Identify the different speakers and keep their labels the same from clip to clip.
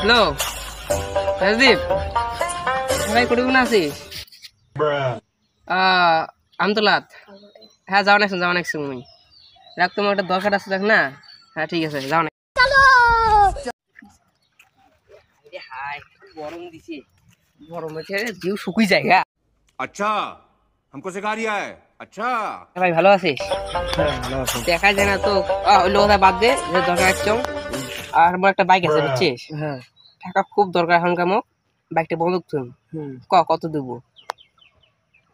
Speaker 1: Hello Rajdeep ভাই কোটি কোন আছিস আমতলাত হ্যাঁ যাও নাকছো মুই রাখ তোমার একটা দরকার আছে দেখ না হ্যাঁ ঠিক আছে যাও না হাই গরম দিছে গরমে জিউ শুকুই যায় গা
Speaker 2: अच्छा हमको सिखा रिया है अच्छा
Speaker 1: ভাই ভালো আছিস দেখা যায় না তো ওই কথা বাদ দে যে দরকার আছে আর আমার একটা বাইক আছে বুঝছিস হ্যাঁ টাকা খুব দরকার এখন কামক বাইকটা বন্ধক তুই কত দেবো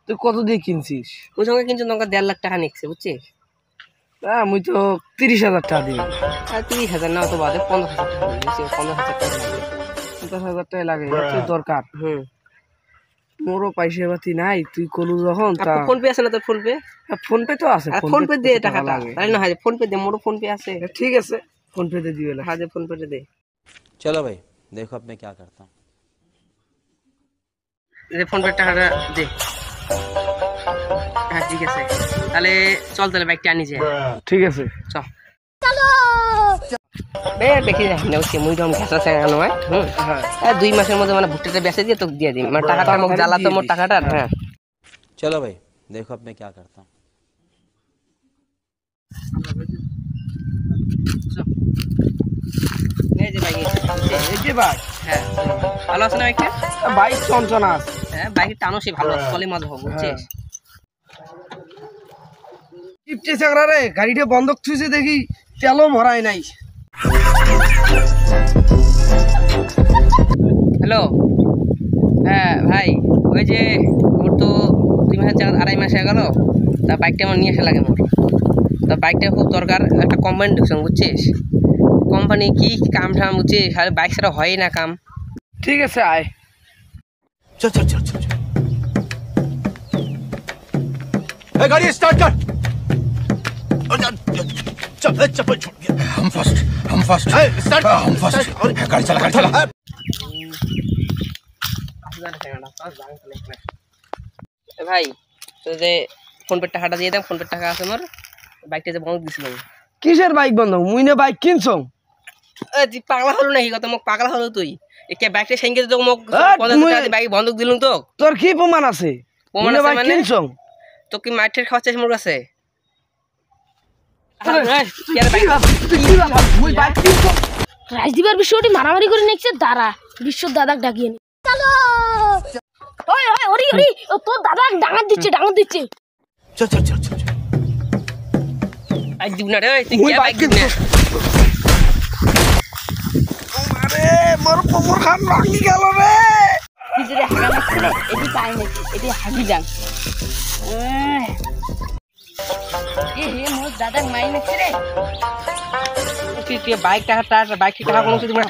Speaker 3: তুই কত দিয়ে কিনছিস?
Speaker 1: ওই সঙ্গে কিন্তু তোমাকে 1.5 লাখ টাকা নিচ্ছে বুঝছিস
Speaker 3: আমি তো 30,000 টাকা দিই।
Speaker 1: 30,000 না তো বাদে 15,000 টাকা দিয়েছি 15,000 টাকা লাগে
Speaker 3: 50,000 টাকা লাগে তুই দরকার মোরও পয়সা পাতি নাই তুই কলু যখন
Speaker 1: ফোন পে আছে না তোর ফোন পে
Speaker 3: তো আছে
Speaker 1: ফোন পে দে টাকাটা তাই না ফোন পে দে মোরও ফোন পে আছে
Speaker 3: ঠিক আছে ফোন পে দিবে না
Speaker 1: হ্যাঁ ফোন পে দে
Speaker 4: चलो भाई देखो अब मैं क्या करता हूँ
Speaker 1: ফোন পে টাকাটা দে হ্যাঁ ঠিক আছে তাহলে চল তাহলে বাইকটা আনি যায়
Speaker 3: ঠিক আছে
Speaker 1: চল বেশি রাখি না মুই তো ঘেঁচা চেঙা নয় হ্যাঁ 2 মাসের মধ্যে মানে ভুট্টাটা বেঁচে দিয়ে তোকে দিয়ে দিই মানে টাকাটা আমাকে জ্বালা তো মোর টাকাটা হ্যাঁ
Speaker 4: चलो भाई देखो अब मैं क्या करता हूँ
Speaker 1: এই যে বাইক হ্যাঁ ভালো আছে না বাইকটা
Speaker 3: বাইক চঞ্চনা আছে
Speaker 1: হ্যাঁ বাইকের টানো সে ভালো চলে মজা হবে বুঝছিস
Speaker 3: টিপটে চাকরা রে গাড়িটা বন্ধক থুইছে দেখি তেলও ভরাই নাই
Speaker 1: হ্যালো হ্যাঁ ভাই ওই যে মোর তো 2 মাস 2.5 মাস হয়ে গেল তা বাইকটা আমার নিয়ে আসা লাগে মোর তা বাইকটা খুব দরকার একটা কোম্পানি ঢুকছে বুঝছিস কোম্পানি কি কাম ঠাম বুঝছিস আর বাইক ছাড়া হয় না কাম
Speaker 3: ঠিক আছে আয়
Speaker 2: चल चल चल चल ए गाड़ी स्टार्ट कर चल चप्पल छूट गया हम फर्स्ट स्टार्ट हम फर्स्ट गाड़ी चला
Speaker 1: ভাই তো যে ফোন পে টাকাটা দিয়ে দাও ফোন পে টাকা আছে আমার বাইকটা যে বন্ধ দিছিলাম
Speaker 3: কিসের বাইক বন্ধক মুই না বাইক কিনছ
Speaker 1: তুই পাগলা হলো নাকি কত মোক পাগলা হলো তুই একে বাইকটা সেঙ্গে তো মোক 50,000 টাকা বাইক বন্ধক দিলুম তো
Speaker 3: তোর কি প্রমাণ আছে
Speaker 1: প্রমাণ আছে
Speaker 3: বাইক
Speaker 1: মানে
Speaker 3: কিনছ
Speaker 1: তো কি মাঠের খাওয়া চাইছ মোর কাছে
Speaker 5: রাজদীপের বিষয়টি মারামারি করে নিচ্ছে দাঁড়া বিশ্ব দাদাক ডাকিয়ে নি ওই ওই ওরি ওরি তোর দাদা ডাঙার দিচ্ছে
Speaker 2: चल चल चल चल
Speaker 1: বাইক দিব না রে তুই কি বাইক দিব না
Speaker 3: আরে মোর কোমর খান ভাঙি গেল রে
Speaker 5: তুই যদি হাগা মারছিলে এটি পাই না এটি হাগি যান হে মোর দাদাক মাই নাচ্ছে রে
Speaker 1: তুই বাইক টাকা কোনো কিছু দিব না